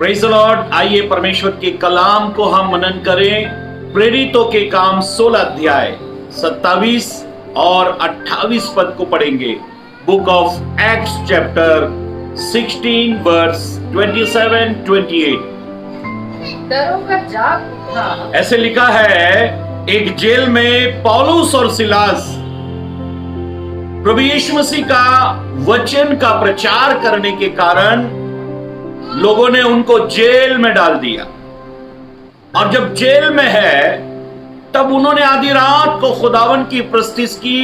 Praise the Lord. आइए परमेश्वर के कलाम को हम मनन करें। प्रेरितों के काम 16 अध्याय 27 और 28 पद को पढ़ेंगे। Book of Acts chapter 16 verse 27-28। दरोगा जाग उठा। ऐसे लिखा है, एक जेल में पौलुस और सिलास प्रभु यीशु मसीह का वचन का प्रचार करने के कारण लोगों ने उनको जेल में डाल दिया। और जब जेल में है तब उन्होंने आधी रात को खुदावन की प्रस्तुति की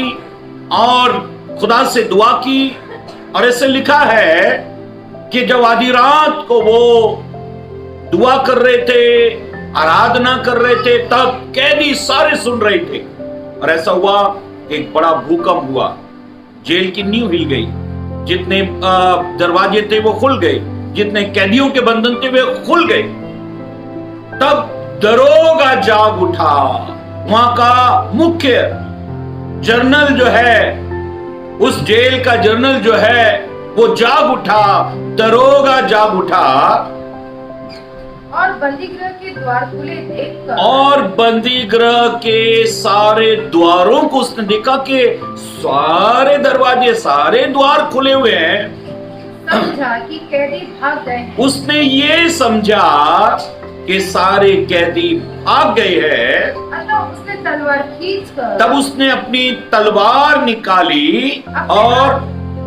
और खुदा से दुआ की। और ऐसे लिखा है कि जब आधी रात को वो दुआ कर रहे थे, आराधना कर रहे थे, तब कैदी सारे सुन रहे थे। और ऐसा हुआ, एक बड़ा भूकंप हुआ, जेल की नींव हिल गई, जितने दरवाजे थे वो खुल गए, जितने कैदियों के बंधन थे वे खुल गए। तब दरोगा जाग उठा। वहां का मुख्य जर्नल जो है, उस जेल का जर्नल जो है, वो जाग उठा। दरोगा जाग उठा और बंदीगृह के द्वार खुले देखकर, और बंदीगृह के सारे द्वारों को उसने देखा कि सारे दरवाजे, सारे द्वार खुले हुए हैं। समझा कि कैदी भाग गए हैं। उसने ये समझा कि सारे कैदी भाग गए हैं। अतः उसने तलवार खींचकर, तब उसने अपनी तलवार निकाली और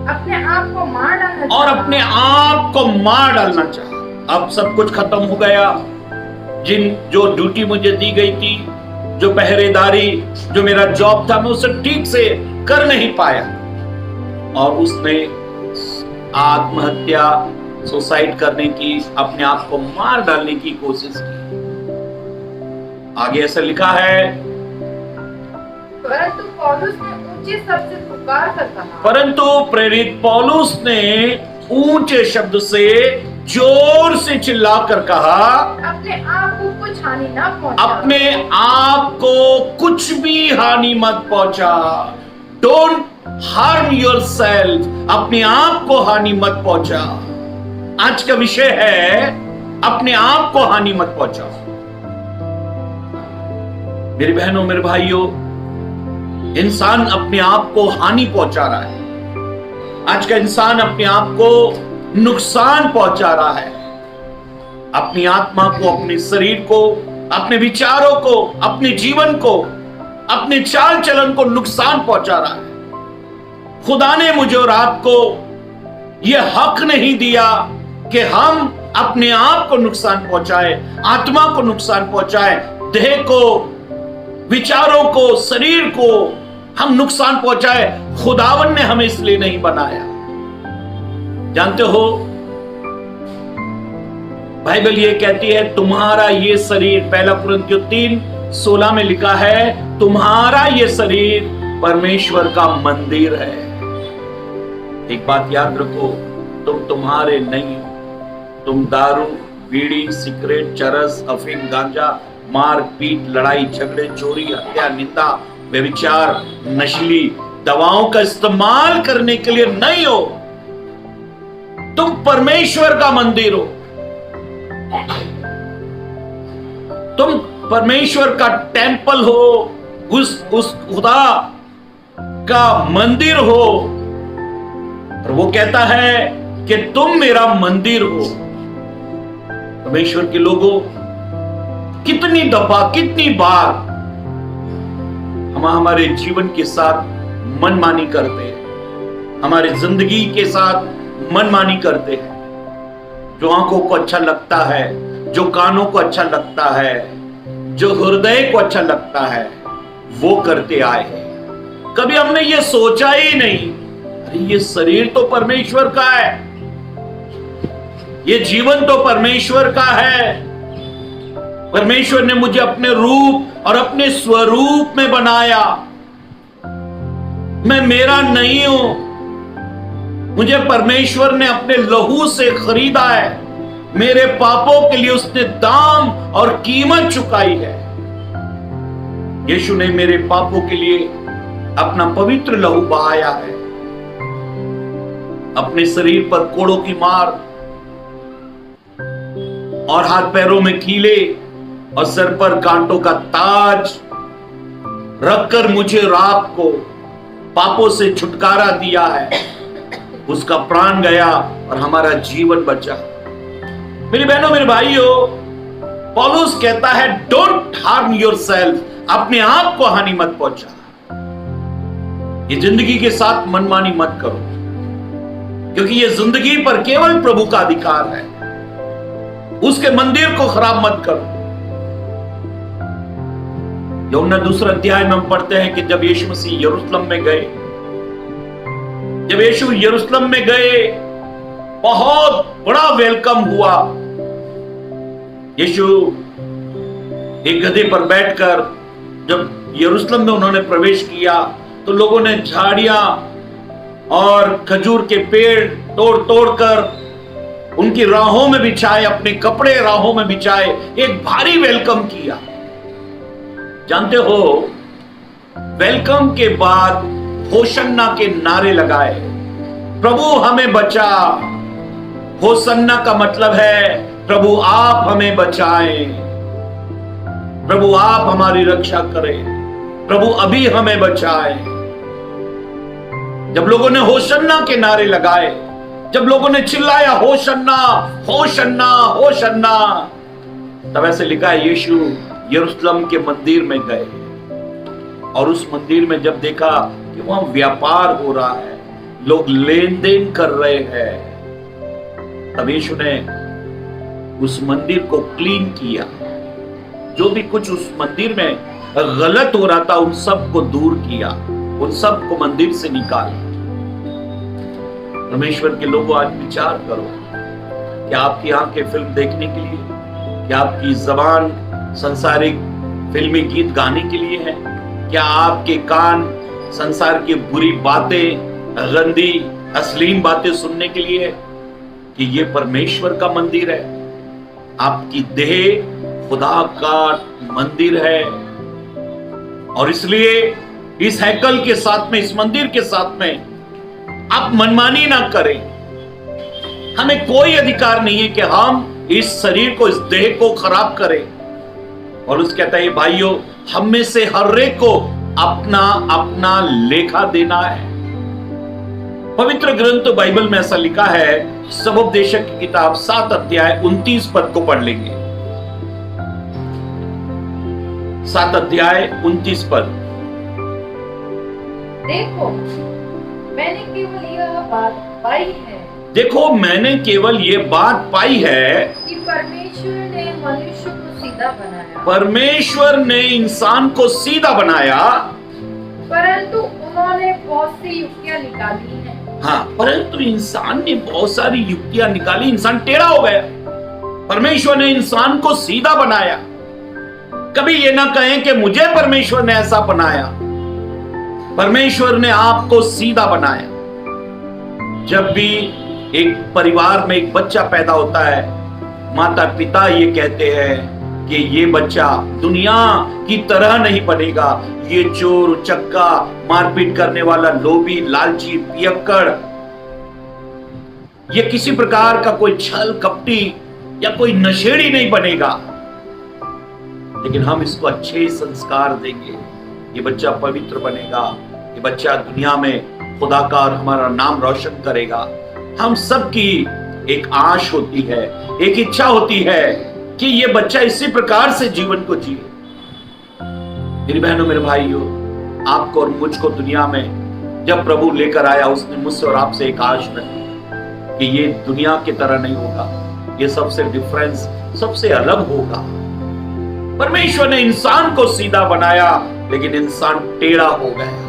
अपने आप को मार डालना और चाहा। अपने आप को मार डालना चाहा। अब सब कुछ खत्म हो गया। जो ड्यूटी मुझे दी गई थी, जो पहरेदारी, जो मेरा जॉब था, मैं उसे ठीक से कर नहीं पाया। और उसने आत्महत्या, सुसाइड करने की, अपने आप को मार डालने की कोशिश की। आगे ऐसा लिखा है, परंतु पौलुस ने ऊंचे शब्द से पुकार कर कहा। परंतु प्रेरित पौलुस ने ऊंचे शब्द से, जोर से चिल्लाकर कहा, अपने आप को कुछ हानि ना पहुंचा। अपने आप को कुछ भी हानि मत पहुंचा। Don't harm yourself. अपने आप को हानि मत पहुंचा। आज का विषय है, अपने आप को हानि मत पहुंचाओ। मेरी बहनों, मेरे भाइयों, इंसान अपने आप को हानि पहुंचा रहा है। आज का इंसान अपने आप को नुकसान पहुंचा रहा है। अपनी आत्मा को, अपने शरीर को, अपने विचारों को, अपने जीवन को, अपने चाल चलन को नुकसान पहुंचा रहा है। खुदा ने मुझे और आपको यह हक नहीं दिया कि हम अपने आप को नुकसान पहुंचाए, आत्मा को नुकसान पहुंचाए, देह को, विचारों को, शरीर को हम नुकसान पहुंचाए। खुदावन ने हमें इसलिए नहीं बनाया। जानते हो, बाइबल ये कहती है, तुम्हारा ये शरीर, 1 कुरिन्थियों 3:16 में लिखा है, तुम्हारा ये शरीर परमेश्वर का मंदिर है। एक बात याद रखो, तुम तुम्हारे नहीं हो। तुम दारू, बीड़ी, सिगरेट, चरस, अफीम, गांजा, मार पीट, लड़ाई झगड़े, चोरी, हत्या, निंदा, व्यभिचार, नशीली दवाओं का इस्तेमाल करने के लिए नहीं हो। तुम परमेश्वर का मंदिर हो। तुम परमेश्वर का टेंपल हो, उस खुदा का मंदिर हो। और वो कहता है कि तुम मेरा मंदिर हो। परमेश्वर के लोगों, कितनी दफा, कितनी बार हम हमारे जीवन के साथ मनमानी करते हैं, हमारी जिंदगी के साथ मनमानी करते हैं। जो आंखों को अच्छा लगता है, जो कानों को अच्छा लगता है, जो हृदय को अच्छा लगता है, वो करते आए हैं। कभी हमने ये सोचा ही नहीं, अरे ये शरीर तो परमेश्वर का है, ये जीवन तो परमेश्वर का है। परमेश्वर ने मुझे अपने रूप और अपने स्वरूप में बनाया। मैं मेरा नहीं हूं, मुझे परमेश्वर ने अपने लहू से खरीदा है। मेरे पापों के लिए उसने दाम और कीमत चुकाई है। यीशु ने मेरे पापों के लिए अपना पवित्र लहू बहाया है, अपने शरीर पर कोड़ों की मार और हाथ पैरों में कीले और सर पर कांटों का ताज रखकर मुझे रात को पापों से छुटकारा दिया है। उसका प्राण गया और हमारा जीवन बचा। मेरी बहनों, मेरे भाइयों, पौलुस कहता है डोंट हार्म योरसेल्फ, अपने आप को हानि मत पहुंचा। ये जिंदगी के साथ मनमानी मत करो, क्योंकि ये जिंदगी पर केवल प्रभु का अधिकार है। उसके मंदिर को खराब मत करो। यूहन्ना 2 अध्याय में हम पढ़ते हैं कि जब यीशु मसीह यरूशलेम में गए, जब यीशु यरूशलेम में गए, बहुत बड़ा वेलकम हुआ। यीशु एक गधे पर बैठकर जब यरूशलेम में उन्होंने प्रवेश किया तो लोगों ने झाड़ियां और खजूर के पेड़ तोड़ तोड़कर उनकी राहों में बिछाए, अपने कपड़े राहों में बिछाए, एक भारी वेलकम किया। जानते हो, वेलकम के बाद होशन्ना के नारे लगाए, प्रभु हमें बचा। होशन्ना का मतलब है प्रभु आप हमें बचाएं, प्रभु आप हमारी रक्षा करें, प्रभु अभी हमें बचाएं। जब लोगों ने होशन्ना के नारे लगाए, जब लोगों ने चिल्लाया होशन्ना होशन्ना होशन्ना, तब ऐसे लिखा है यीशु यरूशलेम के मंदिर में गए और उस मंदिर में जब देखा कि वहां व्यापार हो रहा है, लोग लेन देन कर रहे हैं, तब यीशु ने उस मंदिर को क्लीन किया। जो भी कुछ उस मंदिर में गलत हो रहा था उन सब को दूर किया, उन सब को मंदिर से निकाला। परमेश्वर के लोगों, आज विचार करो, क्या आपकी आंखें फिल्म देखने के लिए, क्या आपकी जबान संसारिक फिल्मी गीत गाने के लिए है, क्या आपके कान संसार की बुरी बातें, गंदी अश्लील बातें सुनने के लिए है, कि ये परमेश्वर का मंदिर है? आपकी देह खुदा का मंदिर है और इसलिए इस हैकल के साथ में, इस मंदिर के साथ में आप मनमानी ना करें। हमें कोई अधिकार नहीं है कि हम इस शरीर को, इस देह को खराब करें। और उस कहता है भाइयों, हम में से हर एक को अपना अपना लेखा देना है। पवित्र ग्रंथ बाइबल में ऐसा लिखा है, समुपदेशक की किताब 7 अध्याय 29 पद को पढ़ लेंगे। 7 अध्याय 29 पद। देखो मैंने केवल यह बात पाई है, देखो मैंने केवल ये बात पाई है कि परमेश्वर ने मनुष्य को सीधा बनाया, परमेश्वर ने इंसान को सीधा बनाया, परंतु उन्होंने बहुत सी युक्तियां निकाली हैं। हाँ, परंतु इंसान ने बहुत सारी युक्तियां निकाली, इंसान टेढ़ा हो गया। परमेश्वर ने इंसान को सीधा बनाया। कभी ये ना कहें कि मुझे परमेश्वर ने ऐसा बनाया, परमेश्वर ने आपको सीधा बनाया। जब भी एक परिवार में एक बच्चा पैदा होता है, माता पिता ये कहते हैं कि ये बच्चा दुनिया की तरह नहीं बनेगा, ये चोर उचक्का, मारपीट करने वाला, लोभी, लालची, पियक्कड़, ये किसी प्रकार का कोई छल कपटी या कोई नशेड़ी नहीं बनेगा। लेकिन हम इसको अच्छे संस्कार देंगे, ये बच्चा पवित्र बनेगा, ये बच्चा दुनिया में खुदा का और हमारा नाम रोशन करेगा। हम सबकी एक आश होती है, एक इच्छा होती है कि ये बच्चा इसी प्रकार से जीवन को जिए। मेरी बहनों, मेरे भाइयों, आपको और मुझको दुनिया में जब प्रभु लेकर आया, उसने मुझसे और आपसे एक आश रखी कि ये दुनिया की तरह नहीं होगा, ये सबसे डिफरेंस, सबसे अलग होगा। परमेश्वर ने इंसान को सीधा बनाया, लेकिन इंसान टेढ़ा हो गया।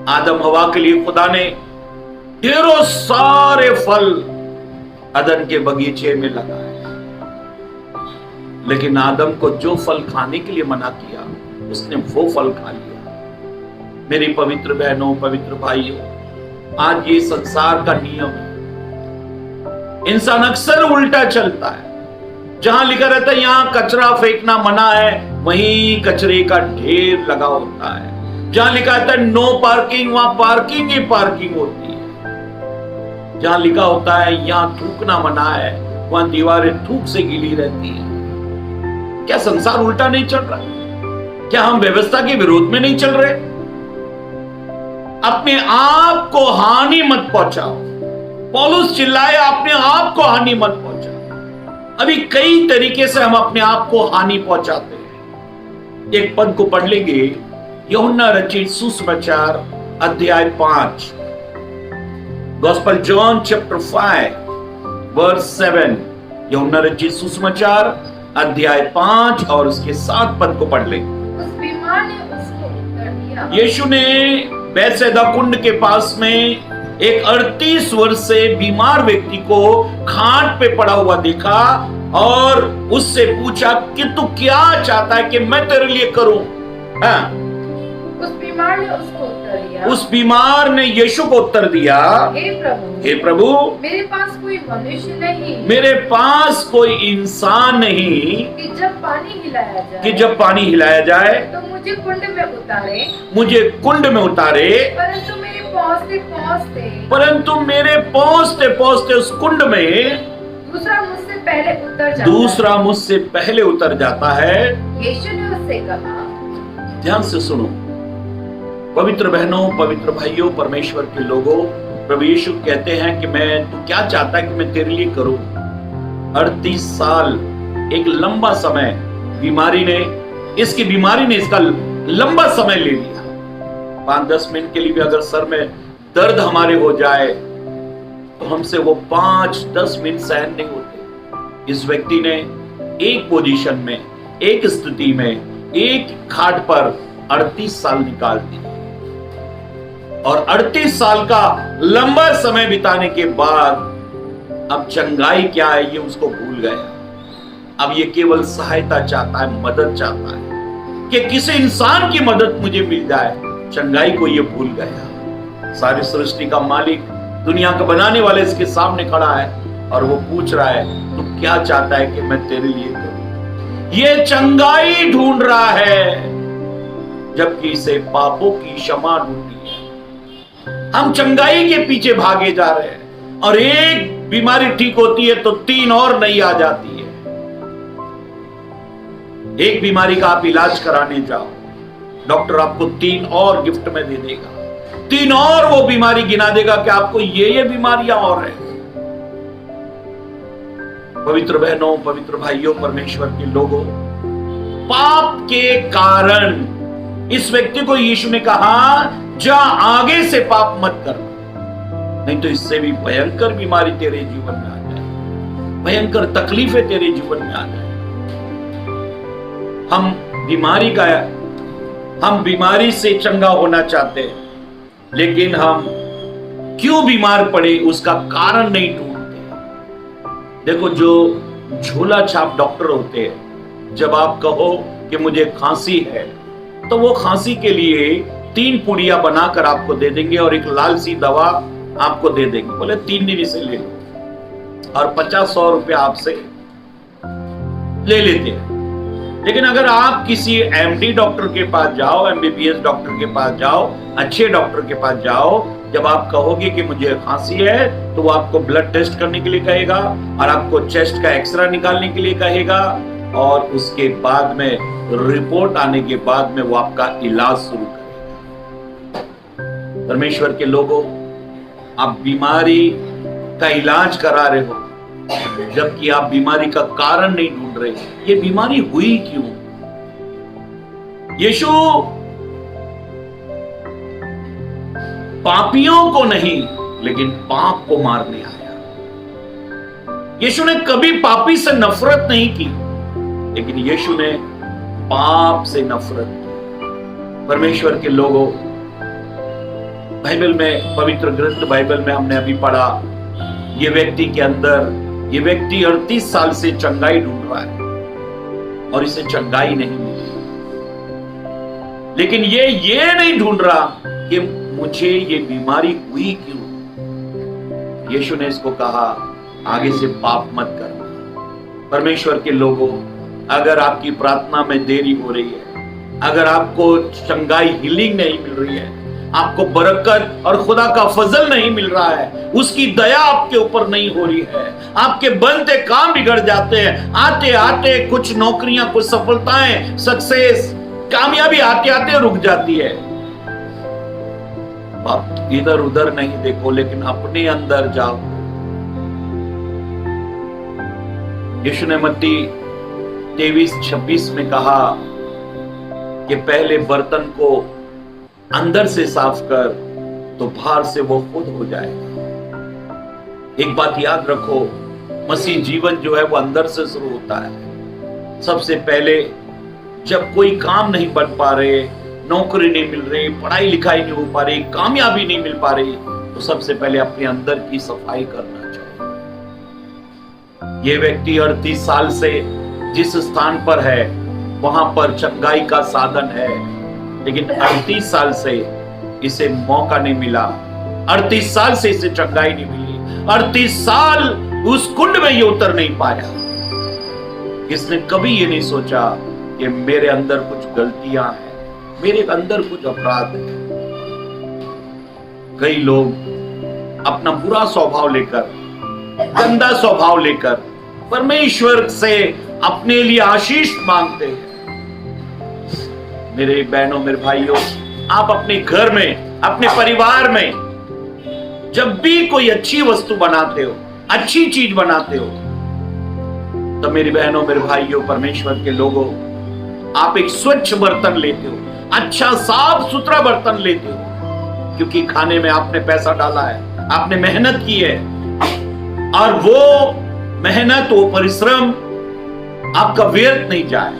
आदम हवा के लिए खुदा ने ढेरों सारे फल अदन के बगीचे में लगाए, लेकिन आदम को जो फल खाने के लिए मना किया, उसने वो फल खा लिया। मेरी पवित्र बहनों, पवित्र भाइयों, आज ये संसार का नियम है। इंसान अक्सर उल्टा चलता है। जहां लिखा रहता है यहां कचरा फेंकना मना है, वहीं कचरे का ढेर लगा होता है। जहां लिखा था नो पार्किंग, वहां पार्किंग ही पार्किंग होती है। जहां लिखा होता है यहां थूकना मना है, वहां दीवारें थूक से गीली रहती है। क्या संसार उल्टा नहीं चल रहा? क्या हम व्यवस्था के विरोध में नहीं चल रहे? अपने आप को हानि मत पहुंचाओ। पौलुस चिल्लाए, अपने आप को हानि मत पहुंचाओ। अभी कई तरीके से हम अपने आप को हानि पहुंचाते हैं। एक पद को पढ़ लेंगे, यूहन्ना रचित सुसमाचार अध्याय 5, गॉस्पेल जॉन चैप्टर 5 वर्स 7। यूहन्ना रचित सुसमाचार अध्याय 5 और उसके 7 पद को पढ़ लेंगे। उस बीमार ने उसको उत्तर दिया, यीशु ने बैतसैदा कुंड के पास में एक 38 वर्ष से बीमार व्यक्ति को खाट पे पड़ा हुआ देखा और उससे पूछा कि तू क्या चाहता है कि मैं तेरे लिए करूं? हाँ। उस बीमार ने उसको उत्तर दिया, उस बीमार ने यीशु को उत्तर दिया, हे प्रभु, मेरे पास कोई मनुष्य नहीं, मेरे पास कोई इंसान नहीं कि जब पानी हिलाया जाए तो मुझे कुंड में उतारे, परंतु मेरे पहुंचते उस कुंड में दूसरा मुझसे पहले उतर जाता है। यीशु ने उससे कहा, ध्यान से सुनो पवित्र बहनों, पवित्र भाइयों, परमेश्वर के लोगों, प्रभु यीशु कहते हैं कि मैं, तू क्या चाहता है कि मैं तेरे लिए करूं? 38 साल एक लंबा समय बीमारी ने इसका लंबा समय ले लिया। 5-10 मिनट के लिए भी अगर सर में दर्द हमारे हो जाए तो हमसे वो 5-10 मिनट सहन नहीं होते। इस व्यक्ति ने एक पोजीशन में, एक स्थिति में, एक खाट पर 38 साल निकाल दिए और 38 साल का लंबा समय बिताने के बाद अब चंगाई क्या है ये उसको भूल गया। अब ये केवल सहायता चाहता है, मदद चाहता है कि किसी इंसान की मदद मुझे मिल जाए। चंगाई को ये भूल गया। सारी सृष्टि का मालिक, दुनिया का बनाने वाले इसके सामने खड़ा है और वो पूछ रहा है, तू क्या चाहता है कि मैं तेरे लिए करूं? ये चंगाई ढूंढ रहा है जबकि इसे पापों की क्षमा ढूंढनी है। हम चंगाई के पीछे भागे जा रहे हैं और एक बीमारी ठीक होती है तो 3 और नई आ जाती है। एक बीमारी का आप इलाज कराने जाओ, डॉक्टर आपको 3 और गिफ्ट में दे देगा, 3 और वो बीमारी गिना देगा कि आपको ये बीमारियां और है। पवित्र बहनों, पवित्र भाइयों, परमेश्वर के लोगों, पाप के कारण इस व्यक्ति को यीशु ने कहा, जा आगे से पाप मत कर, नहीं तो इससे भी भयंकर बीमारी तेरे जीवन में आ जाए, भयंकर तकलीफें तेरे जीवन में आ जाए। हम बीमारी से चंगा होना चाहते हैं, लेकिन हम क्यों बीमार पड़े उसका कारण नहीं ढूंढते। देखो, जो झोला छाप डॉक्टर होते हैं, जब आप कहो कि मुझे खांसी है तो वो खांसी के लिए 3 पुड़िया बनाकर आपको दे देंगे और एक लाल सी दवा आपको दे देंगे, बोले 3 दिन इसे ले लो और 50-100 रुपया आपसे ले लेते हैं। लेकिन अगर आप किसी एमडी डॉक्टर के पास जाओ, एमबीबीएस डॉक्टर के पास जाओ, अच्छे डॉक्टर के पास जाओ, जब आप कहोगे कि मुझे खांसी है तो वो आपको ब्लड टेस्ट करने के लिए कहेगा और आपको चेस्ट का एक्सरे निकालने के लिए कहेगा और उसके बाद में रिपोर्ट आने के बाद में वो आपका इलाज शुरू करेगा। परमेश्वर के लोगों, आप बीमारी का इलाज करा रहे हो जबकि आप बीमारी का कारण नहीं ढूंढ रहे। ये बीमारी हुई क्यों? यीशु पापियों को नहीं लेकिन पाप को मारने आया। यीशु ने कभी पापी से नफरत नहीं की, लेकिन यीशु ने पाप से नफरत की। परमेश्वर के लोगों, बाइबल में, पवित्र ग्रंथ बाइबल में हमने अभी पढ़ा, ये व्यक्ति के अंदर, ये व्यक्ति 38 साल से चंगाई ढूंढ रहा है और इसे चंगाई नहीं मिली। लेकिन ये नहीं ढूंढ रहा कि मुझे ये बीमारी हुई क्यों। यीशु ने इसको कहा, आगे से पाप मत करना। परमेश्वर के लोगों, अगर आपकी प्रार्थना में देरी हो रही है, अगर आपको चंगाई, हीलिंग नहीं मिल रही है, आपको बरकत और खुदा का फजल नहीं मिल रहा है, उसकी दया आपके ऊपर नहीं हो रही है, आपके बनते काम बिगड़ जाते हैं, आते आते कुछ नौकरियां, कुछ सफलताएं, सक्सेस, कामयाबी आते आते रुक जाती है। आप इधर उधर नहीं देखो, लेकिन अपने अंदर जाओ। यीशु ने मत्ती 23:26 में कहा कि पहले बर्तन को अंदर से साफ कर, तो बाहर से वो खुद हो जाएगा। एक बात याद रखो, मसीह जीवन जो है वो अंदर से शुरू होता है। सबसे पहले जब कोई काम नहीं बढ़ पा रहे, नौकरी नहीं मिल रही, पढ़ाई लिखाई नहीं हो पा रही, कामयाबी नहीं मिल पा रही, तो सबसे पहले अपने अंदर की सफाई करना चाहिए। ये व्यक्ति 38 साल से जिस स्थान पर है वहां पर चंगाई का साधन है, लेकिन 38 साल से इसे मौका नहीं मिला, 38 साल से इसे चंगाई नहीं मिली, 38 साल उस कुंड में ये उतर नहीं पाया। इसने कभी ये नहीं सोचा कि मेरे अंदर कुछ गलतियां हैं, मेरे अंदर कुछ अपराध है। कई लोग अपना बुरा स्वभाव लेकर, गंदा स्वभाव लेकर परमेश्वर से अपने लिए आशीष मांगते हैं। मेरे बहनों, मेरे भाइयों, आप अपने घर में, अपने परिवार में जब भी कोई अच्छी वस्तु बनाते हो, अच्छी चीज बनाते हो, तो मेरी बहनों, मेरे भाइयों, परमेश्वर के लोगों, आप एक स्वच्छ बर्तन लेते हो, अच्छा साफ सुथरा बर्तन लेते हो, क्योंकि खाने में आपने पैसा डाला है, आपने मेहनत की है, और वो मेहनत, वो परिश्रम आपका व्यर्थ नहीं जाए।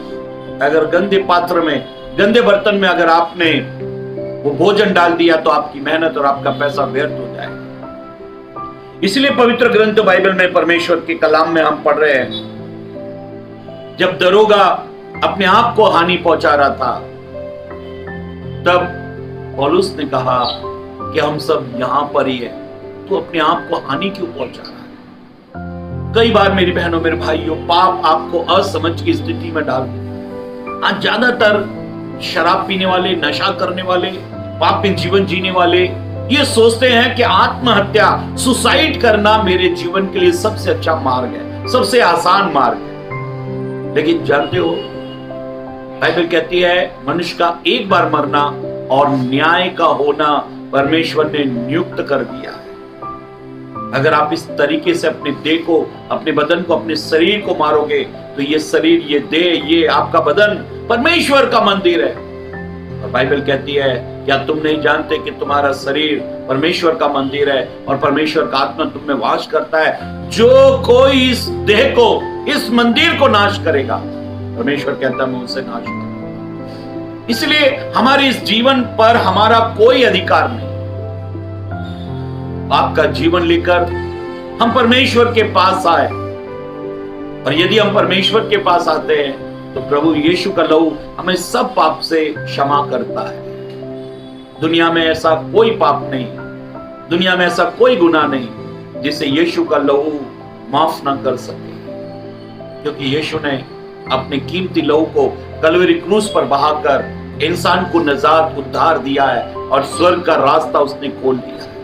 अगर गंदे पात्र में, गंदे बर्तन में अगर आपने वो भोजन डाल दिया, तो आपकी मेहनत और आपका पैसा व्यर्थ हो जाएगा। इसलिए पवित्र ग्रंथ बाइबल में, परमेश्वर के कलाम में हम पढ़ रहे हैं, जब दरोगा अपने आप को हानि पहुंचा रहा था, तब पौलुस ने कहा कि हम सब यहां पर ही है, तो अपने आप को हानि क्यों पहुंचा रहा है? कई बार मेरी बहनों, मेरे भाइयों, पाप आपको असमझ की स्थिति में डाल देता। आज ज्यादातर शराब पीने वाले, नशा करने वाले, पाप में जीवन जीने वाले ये सोचते हैं कि आत्महत्या, सुसाइड करना मेरे जीवन के लिए सबसे अच्छा मार्ग है, सबसे आसान मार्ग है। लेकिन जानते हो, बाइबल कहती है मनुष्य का एक बार मरना और न्याय का होना परमेश्वर ने नियुक्त कर दिया है। अगर आप इस तरीके से अपने देह को, अपने बदन को, अपने शरीर को मारोगे, तो ये शरीर, ये देह, ये आपका बदन परमेश्वर का मंदिर है। और बाइबल कहती है, क्या तुम नहीं जानते कि तुम्हारा शरीर परमेश्वर का मंदिर है और परमेश्वर का आत्मा तुम में वास करता है? जो कोई इस देह को, इस मंदिर को नाश करेगा, परमेश्वर कहता है मैं उसे नाश करूंगा। इसलिए हमारे इस जीवन पर हमारा कोई अधिकार नहीं। आपका जीवन लेकर हम परमेश्वर के पास आए, और यदि हम परमेश्वर के पास आते हैं तो प्रभु यीशु का लहू हमें सब पाप से क्षमा करता है। दुनिया में ऐसा कोई पाप नहीं, दुनिया में ऐसा कोई गुनाह नहीं जिसे यीशु का लहू माफ ना कर सके, क्योंकि यीशु ने अपने कीमती लहू को कलवरी क्रूस पर बहाकर इंसान को निजात, उद्धार दिया है, और स्वर्ग का रास्ता उसने खोल दिया है।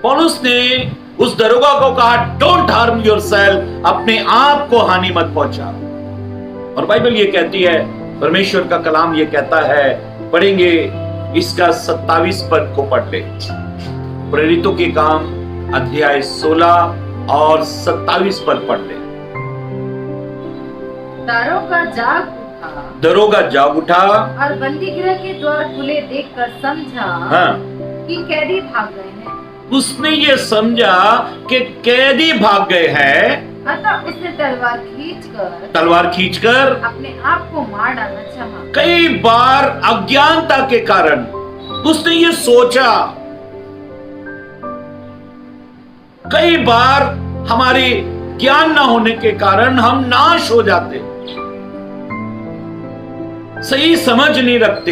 पौलुस ने उस दरोगा को कहा, डोंट हार्म योरसेल्फ, अपने आप को हानि मत पहुंचा। और बाइबल ये कहती है, परमेश्वर का कलाम ये कहता है, पढ़ेंगे इसका 27 पद को पढ़ ले, प्रेरितों के काम अध्याय 16 और 27 पद पढ़ ले। दरोगा जाग उठा और बंदी गृह के द्वार खुले देखकर समझा कि कैदी भाग गए हैं। उसने ये समझा कि कैदी भाग गए हैं, अतः उसने तलवार खींचकर अपने आप को मार डालना चाहा। कई बार अज्ञानता के कारण उसने ये सोचा, कई बार हमारे ज्ञान ना होने के कारण हम नाश हो जाते, सही समझ नहीं रखते,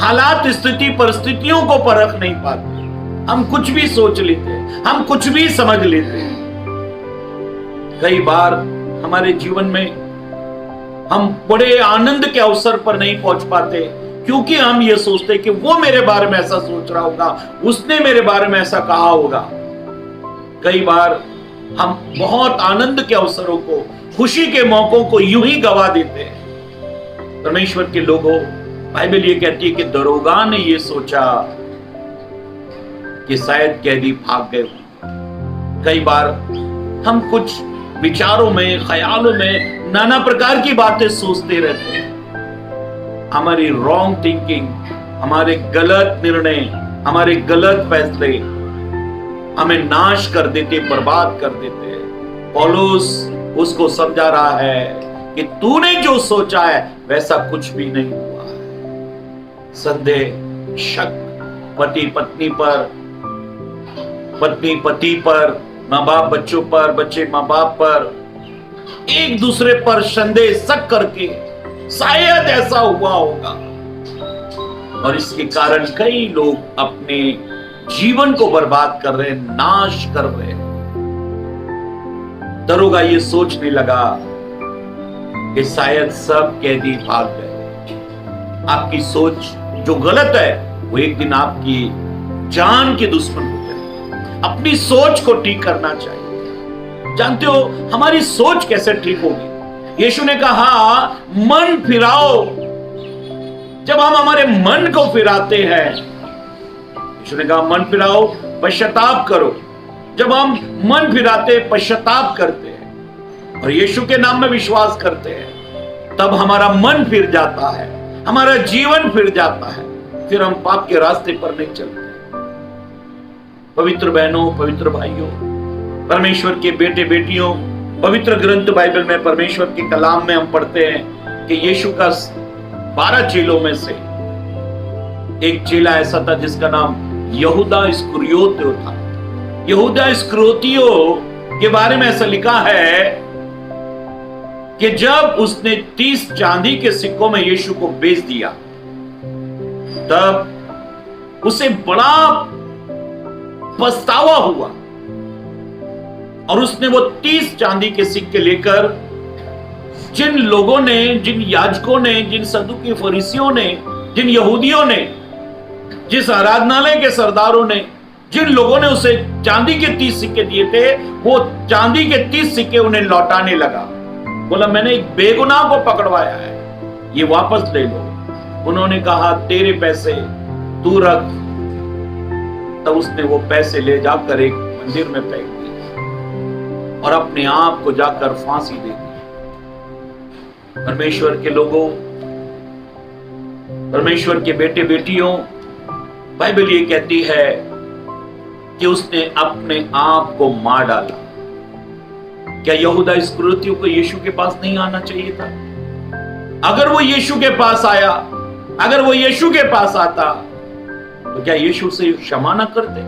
हालात, स्थिति, परिस्थितियों को परख नहीं पाते, हम कुछ भी सोच लेते, हम कुछ भी समझ लेते। कई बार हमारे जीवन में हम बड़े आनंद के अवसर पर नहीं पहुंच पाते, क्योंकि हम ये सोचते कि वो मेरे बारे में ऐसा सोच रहा होगा, उसने मेरे बारे में ऐसा कहा होगा। कई बार हम बहुत आनंद के अवसरों को, खुशी के मौकों को यूं ही गवा देते हैं। परमेश्वर के लोगों, बाइबल ये कहती है कि दरोगा ने ये सोचा कि शायद कैदी भाग गए। कई बार हम कुछ विचारों में, ख्यालों में नाना प्रकार की बातें सोचते रहते हैं। हमारी रॉन्ग थिंकिंग, हमारे गलत निर्णय, हमारे गलत फैसले हमें नाश कर देते, बर्बाद कर देते हैं। पौलुस उसको समझा रहा है कि तूने जो सोचा है वैसा कुछ भी नहीं हुआ है। संदेह, शक पति पत्नी पर, पत्नी पति पर, माँ बाप बच्चों पर, बच्चे माँ बाप पर, एक दूसरे पर संदेह, शक करके शायद ऐसा हुआ होगा, और इसके कारण कई लोग अपने जीवन को बर्बाद कर रहे हैं, नाश कर रहे हैं। दरोगा ये सोचने लगा कि शायद सब कैदी भाग गए। आपकी सोच जो गलत है वो एक दिन आपकी जान के दुश्मन हो जाए। अपनी सोच को ठीक करना चाहिए। जानते हो हमारी सोच कैसे ठीक होगी? यीशु ने कहा मन फिराओ। जब हम हमारे मन को फिराते हैं, यीशु ने कहा मन फिराओ, पश्चाताप करो। जब हम मन फिराते, पश्चाताप करते हैं और यीशु के नाम में विश्वास करते हैं, तब हमारा मन फिर जाता है, हमारा जीवन फिर जाता है, फिर हम पाप के रास्ते पर नहीं चलते। पवित्र बहनों, पवित्र भाइयों, परमेश्वर के बेटे बेटियों, पवित्र ग्रंथ बाइबल में, परमेश्वर के कलाम में हम पढ़ते हैं कि यीशु का 12 चेलों में से एक चेला ऐसा था जिसका नाम यहूदा इस्करियोती था। यहूदा इस्करियोती के बारे में ऐसा लिखा है कि जब उसने 30 चांदी के सिक्कों में यीशु को बेच दिया, तब उसे बड़ा पछतावा हुआ और उसने वो 30 चांदी के सिक्के लेकर जिन लोगों ने, जिन याजकों ने, जिन सदूकी फरीसियों ने, जिन यहूदियों ने, जिस आराधनालय के सरदारों ने, जिन लोगों ने उसे चांदी के 30 सिक्के दिए थे, वो चांदी के 30 सिक्के उन्हें लौटाने लगा। बोला मैंने एक बेगुनाह को पकड़वाया है, ये वापस ले लो। उन्होंने कहा तेरे पैसे तू रख। तब उसने वो पैसे ले जाकर एक मंदिर में फेंक दिए और अपने आप को जाकर फांसी दे दी। परमेश्वर के लोगों, परमेश्वर के बेटे बेटियों, बाइबल ये कहती है कि उसने अपने आप को मार डाला। क्या यहूदा इस्करियोती को यीशु के पास नहीं आना चाहिए था? अगर वो यीशु के पास आया, अगर वो यीशु के पास आता, तो क्या यीशु से क्षमा न करते?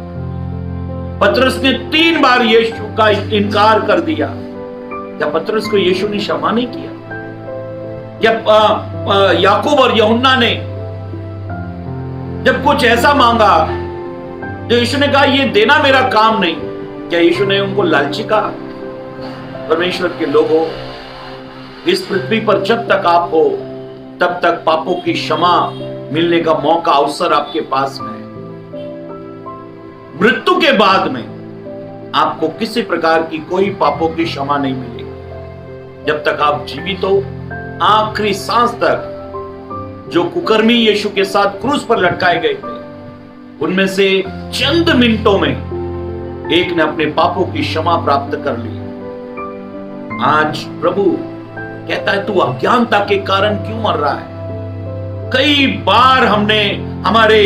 पतरस ने 3 बार यीशु का इनकार कर दिया। क्या पतरस को यीशु ने क्षमा नहीं किया? क्या याकूब और यूहन्ना ने जब कुछ ऐसा मांगा जो यीशु ने कहा ये देना मेरा काम नहीं, क्या यीशु ने उनको लालची कहा? परमेश्वर के लोगों, इस पृथ्वी पर जब तक आप हो तब तक पापों की क्षमा मिलने का मौका, अवसर आपके पास में है। मृत्यु के बाद में आपको किसी प्रकार की कोई पापों की क्षमा नहीं मिलेगी। जब तक आप जीवित हो, आखिरी सांस तक जो कुकर्मी यीशु के साथ क्रूस पर लटकाए गए थे, उनमें से चंद मिनटों में एक ने अपने पापों की क्षमा प्राप्त कर ली। आज प्रभु कहता है तू अज्ञानता के कारण क्यों मर रहा है? कई बार हमने हमारे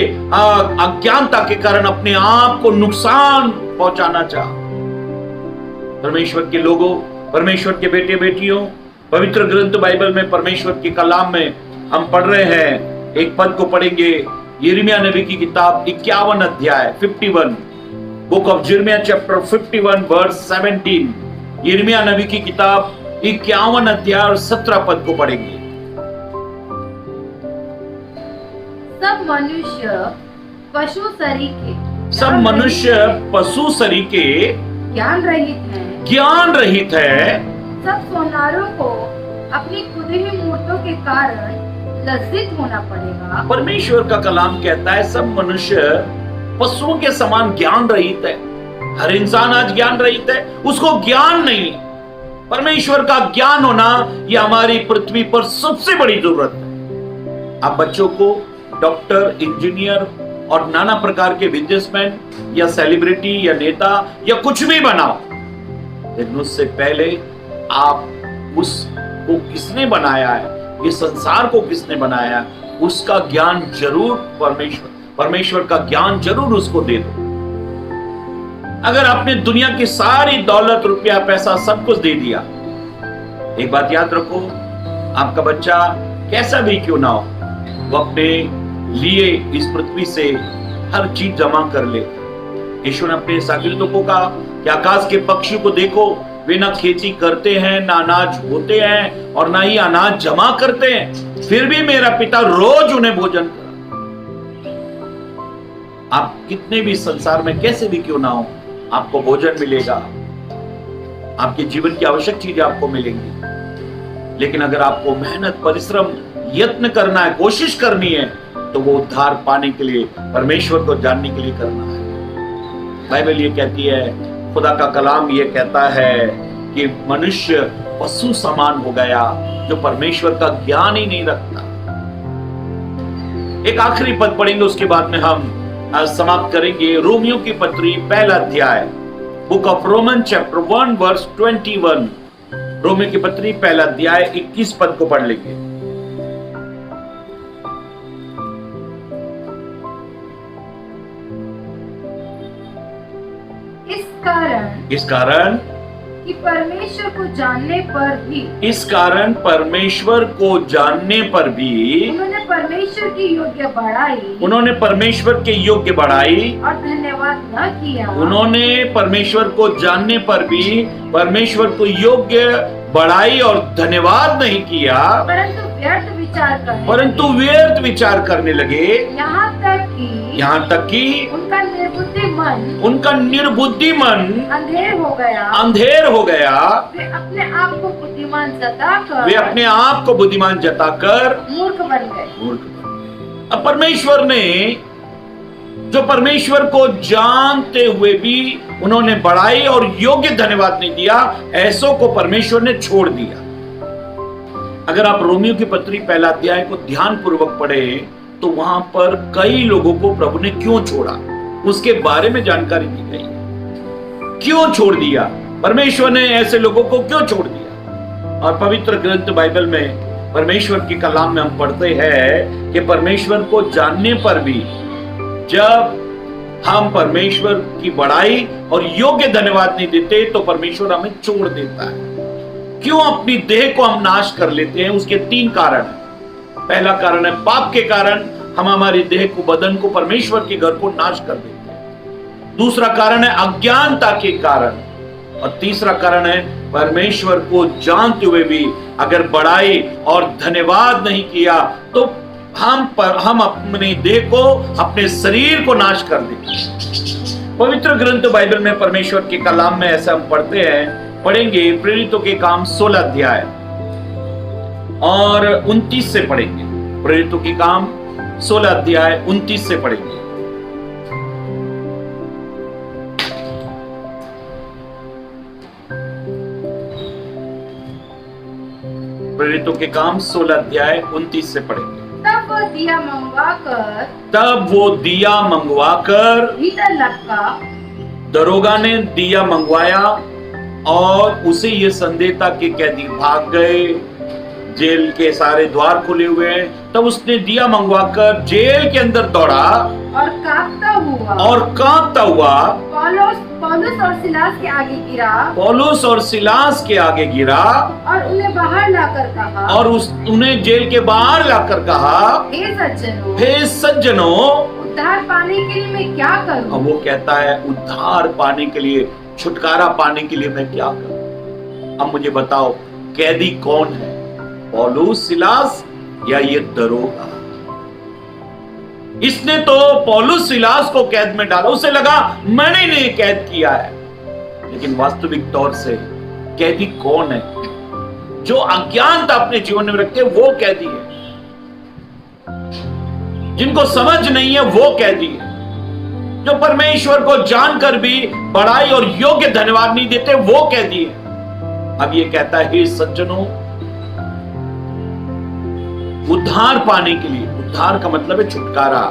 अज्ञानता के कारण अपने आप को नुकसान पहुंचाना चाहा। परमेश्वर के लोगों, परमेश्वर के बेटे बेटियों, पवित्र ग्रंथ बाइबल में, परमेश्वर के कलाम में हम पढ़ रहे हैं। एक पद को पढ़ेंगे, यिर्मयाह नबी की किताब 51 अध्याय 51, बुक ऑफ यिर्मयाह चैप्टर 51 वर्स 17। यिर्मयाह नबी की किताब 51 अध्याय और 17 पद को पढ़ेंगे। सब मनुष्य पशु सरीखे ज्ञान रहित है। ज्ञान रहित है। सब सोनारों को अपनी खुदी हुई मूर्तों के कारण लज्जित होना पड़ेगा। परमेश्वर का कलाम कहता है सब मनुष्य पशुओं के समान ज्ञान रहित है। हर इंसान आज ज्ञान रहित है, उसको ज्ञान नहीं। परमेश्वर का ज्ञान होना यह हमारी पृथ्वी पर सबसे बड़ी जरूरत है। आप बच्चों को डॉक्टर, इंजीनियर और नाना प्रकार के बिजनेसमैन या सेलिब्रिटी या नेता या कुछ भी बनाओ, लेकिन उससे पहले आप उसको किसने बनाया है, ये संसार को किसने बनाया, उसका ज्ञान जरूर परमेश्वर का ज्ञान जरूर उसको दे दो। अगर आपने दुनिया की सारी दौलत, रुपया, पैसा सब कुछ दे दिया, एक बात याद रखो, आपका बच्चा कैसा भी क्यों ना हो, वो अपने लिए इस पृथ्वी से हर चीज जमा कर ले। यीशु ने अपने शागिर्दों को कहा कि आकाश के पक्षियों को देखो, वे ना खेती करते हैं, ना अनाज बोते हैं और ना ही अनाज जमा करते हैं, फिर भी मेरा पिता रोज उन्हें भोजन करा। आप कितने भी संसार में कैसे भी क्यों ना हो, आपको भोजन मिलेगा, आपके जीवन की आवश्यक चीजें आपको मिलेंगी। लेकिन अगर आपको मेहनत, परिश्रम, यत्न करना है, कोशिश करनी है, तो वो उद्धार पाने के लिए, परमेश्वर को जानने के लिए करना है। बाइबल ये कहती है, खुदा का कलाम ये कहता है कि मनुष्य पशु समान हो गया जो परमेश्वर का ज्ञान ही नहीं रखता। एक आखिरी पद पढ़ेंगे, उसके बाद में हम समाप्त करेंगे। रोमियो की पत्री पहला अध्याय, book of Roman chapter 1 verse 21। रोमियो की पत्री पहला अध्याय 21 पद को पढ़ लेंगे। इस कारण कि परमेश्वर को जानने पर भी, इस कारण परमेश्वर को जानने पर भी उन्होंने परमेश्वर की योग्य बढ़ाई, उन्होंने परमेश्वर के योग्य बढ़ाई और धन्यवाद न किया। उन्होंने परमेश्वर को जानने पर भी परमेश्वर को योग्य बढ़ाई और धन्यवाद नहीं किया, परंतु व्यर्थ विचार करने लगे। यहाँ तक कि उनका निर्बुद्धि मन अंधेर हो गया। वे अपने आप को बुद्धिमान जताकर मूर्ख बन गए। अब परमेश्वर ने, जो परमेश्वर को जानते हुए भी उन्होंने बड़ाई और योग्य धन्यवाद नहीं दिया, ऐसों को परमेश्वर ने छोड़ दिया। अगर आप रोमियो की पत्री पहला अध्याय को ध्यान पूर्वक पढ़े तो वहां पर कई लोगों को प्रभु ने क्यों छोड़ा, उसके बारे में जानकारी दी गई है। क्यों छोड़ दिया परमेश्वर ने, ऐसे लोगों को क्यों छोड़ दिया। और पवित्र ग्रंथ बाइबल में परमेश्वर के कलाम में हम पढ़ते हैं कि परमेश्वर को जानने पर भी जब हम परमेश्वर की बड़ाई और योग्य धन्यवाद नहीं देते तो परमेश्वर हमें छोड़ देता है। क्यों अपनी देह को हम नाश कर लेते हैं, उसके 3 कारण हैं। पहला कारण है पाप के कारण हम हमारी देह को, बदन को, परमेश्वर के घर को नाश कर देते हैं। दूसरा कारण है अज्ञानता के कारण, और तीसरा कारण है परमेश्वर को जानते हुए भी अगर बड़ाई और धन्यवाद नहीं किया तो हम अपनी देह को, अपने शरीर को नाश कर देते। पवित्र ग्रंथ बाइबल में परमेश्वर के कलाम में ऐसा हम पढ़ते हैं, पढ़ेंगे प्रेरितों के काम 16 अध्याय और 29 से पढ़ेंगे। प्रेरितों के काम 16 अध्याय 29 से पढ़ेंगे। प्रेरितों के काम 16 अध्याय 29 से पढ़ेंगे। तब वो दिया मंगवाकर भीतर लपका, दरोगा ने दिया मंगवाया और उसे ये संदेह था कि कैदी भाग गए, जेल के सारे द्वार खुले हुए हैं। तब उसने दिया मंगवाकर जेल के अंदर दौड़ा और कांपता हुआ पौलुस और सिलास के आगे गिरा। पौलुस और सिलास के आगे गिरा और उन्हें बाहर लाकर कहा, और उन्हें जेल के बाहर लाकर कहा, हे सज्जनों, उद्धार पाने के लिए मैं क्या करूं? अब वो कहता है उद्धार पाने के लिए, छुटकारा पाने के लिए मैं क्या करूं? अब मुझे बताओ कैदी कौन है, पौलुस, सिलास या ये दरोगा? इसने तो पौलुस सिलास को कैद में डाला, उसे लगा मैंने इन्हें कैद किया है, लेकिन वास्तविक तौर से कैदी कौन है? जो अज्ञानता अपने जीवन में रखते वो कैदी है, जिनको समझ नहीं है वो कैदी है, जो परमेश्वर को जानकर भी बड़ाई और योग्य धन्यवाद नहीं देते वो कैदी है। अब ये कहता है, हे सज्जनों, उद्धार पाने के लिए, उद्धार का मतलब है छुटकारा,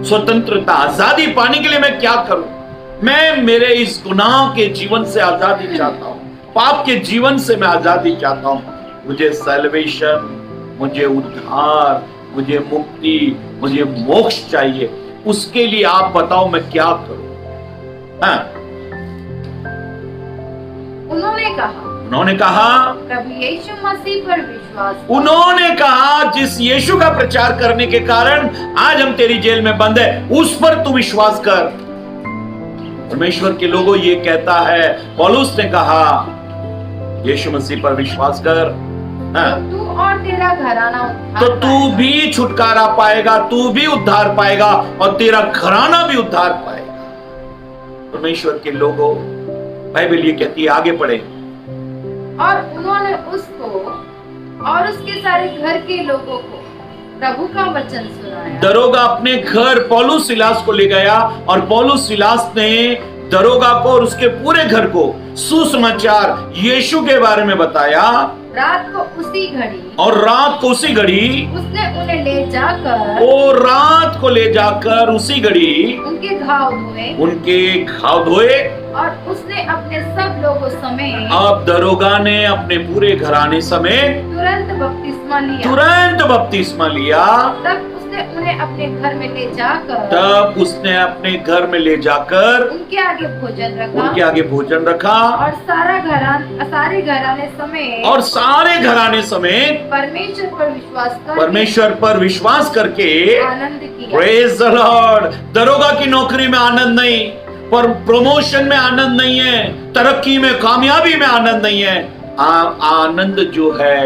स्वतंत्रता, आजादी पाने के लिए मैं क्या करूं? मैं मेरे इस गुनाह के जीवन से आजादी चाहता हूं, पाप के जीवन से मैं आजादी चाहता हूं। मुझे सैल्वेशन, मुझे उद्धार, मुझे मुक्ति, मुझे मोक्ष चाहिए। उसके लिए आप बताओ मैं क्या करूं? हाँ। उन्होंने कहा प्रभु यीशु मसीह पर विश्वास। उन्होंने कहा जिस यीशु का प्रचार करने के कारण आज हम तेरी जेल में बंद है, उस पर तू विश्वास कर। परमेश्वर के लोगों, ये कहता है, पौलुस ने कहा यीशु मसीह पर विश्वास कर, तो तू और तेरा घराना तो तू भी छुटकारा पाएगा, तू भी उद्धार पाएगा और तेरा घराना भी उद्धार पाएगा। परमेश्वर के लोगों, बाइबल ये कहती है, आगे पढ़े, और उन्होंने उसको और उसके सारे घर के लोगों को प्रभु का वचन सुनाया। दरोगा अपने घर पौलुस सिलास को ले गया और पौलुस सिलास ने दरोगा को और उसके पूरे घर को सुसमाचार यीशु के बारे में बताया। रात को उसी घड़ी उसने उन्हें ले जाकर उसी घड़ी उनके घाव धोए और उसने अपने सब लोगों समेत, अब दरोगा ने अपने पूरे घराने समेत तुरंत बपतिस्मा लिया। तब उसने उन्हें अपने घर में ले जाकर उनके आगे भोजन रखा और सारे घराने समेत परमेश्वर पर विश्वास करके आनंद किया। Praise the Lord. दरोगा की नौकरी में आनंद नहीं, पर प्रमोशन में आनंद नहीं है, तरक्की में, कामयाबी में आनंद नहीं है। आनंद जो है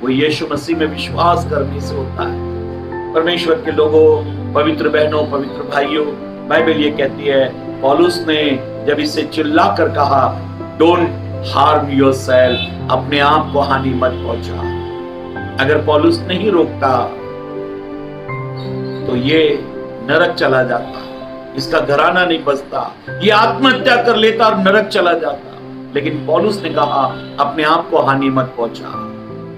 वो यीशु मसीह में विश्वास करने से होता है। परमेश्वर के लोगों, पवित्र बहनों, पवित्र भाइयों, बाइबल ये कहती है, पौलुस ने जब इसे चिल्ला कर कहा, डोंट हार्म योरसेल्फ, अपने आप को हानि मत पहुंचा। अगर पौलुस नहीं रोकता तो ये नरक चला जाता, इसका घराना नहीं बचता, ये आत्महत्या कर लेता और नरक चला जाता। लेकिन पौलुस ने कहा, अपने आप को हानि मत पहुंचा।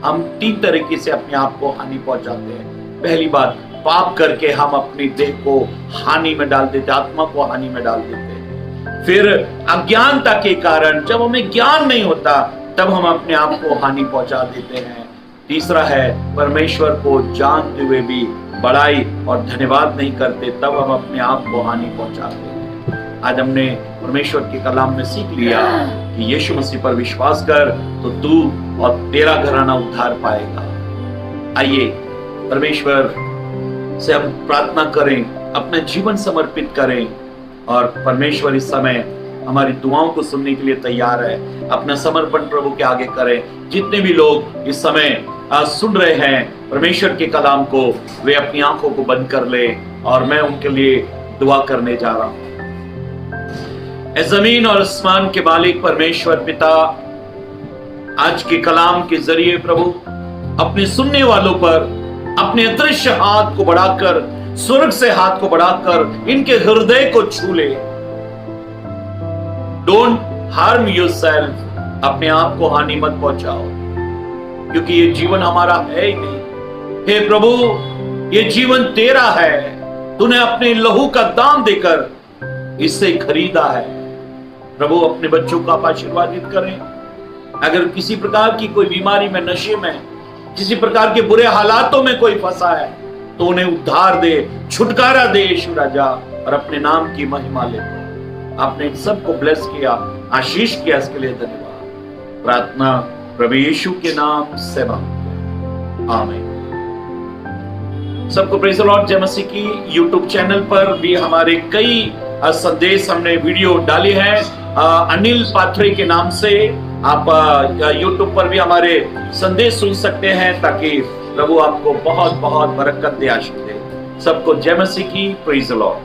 हम 3 तरीके से अपने आप को हानि पहुंचाते हैं। पहली बात, पाप करके हम अपनी देह को हानि में डाल देते, आत्मा को हानि में डाल देते। फिर अज्ञानता के कारण, जब हमें ज्ञान नहीं होता तब हम अपने आप को हानि पहुंचा देते हैं। तीसरा है, परमेश्वर को जानते हुए भी बड़ाई और धन्यवाद नहीं करते, तब हम अपने आप को हानि पहुंचाते हैं। आज हमने परमेश्वर के कलाम में सीख लिया कि यीशु मसीह पर विश्वास कर तो तू और तेरा घराना उद्धार पाएगा। आइए परमेश्वर से हम प्रार्थना करें, अपना जीवन समर्पित करें, और परमेश्वर इस समय हमारी दुआओं को सुनने के लिए तैयार है। अपना समर्पण प्रभु के आगे करें। जितने भी लोग इस समय सुन रहे हैं परमेश्वर के कलाम को, वे अपनी आंखों को बंद कर ले और मैं उनके लिए दुआ करने जा रहा हूं। ऐ जमीन और आसमान के मालिक परमेश्वर पिता, आज के कलाम के जरिए प्रभु अपने सुनने वालों पर अपने अदृश्य हाथ को बढ़ाकर, स्वर्ग से हाथ को बढ़ाकर इनके हृदय को छू ले। डोंट हार्म योरसेल्फ, अपने आप को हानि मत पहुंचाओ, क्योंकि ये जीवन हमारा है ही नहीं। हे प्रभु, ये जीवन तेरा है, तूने अपने लहू का दाम देकर इससे खरीदा है। प्रभु अपने बच्चों को आप आशीर्वादित करें। अगर किसी प्रकार की कोई बीमारी में, नशे में, किसी प्रकार के बुरे हालातों में कोई फंसा है तो उन्हें उद्धार दे, छुटकारा दे यीशु राजा, और अपने नाम की महिमा ले। आपने इन सबको ब्लेस किया, आशीष किया, इसके लिए धन्यवाद। प्रार्थना प्रभु यीशु के नाम से मांगते, आमीन। सबको प्रेज़ द लॉर्ड। जय मसीह की। यूट्यूब चैनल पर भी हमारे कई संदेश, हमने वीडियो डाले हैं अनिल पाथरे के नाम से। आप यूट्यूब पर भी हमारे संदेश सुन सकते हैं, ताकि प्रभु आपको बहुत बहुत बरकत दे, आशीष दे। सबको जय मसीह की। Praise the Lord.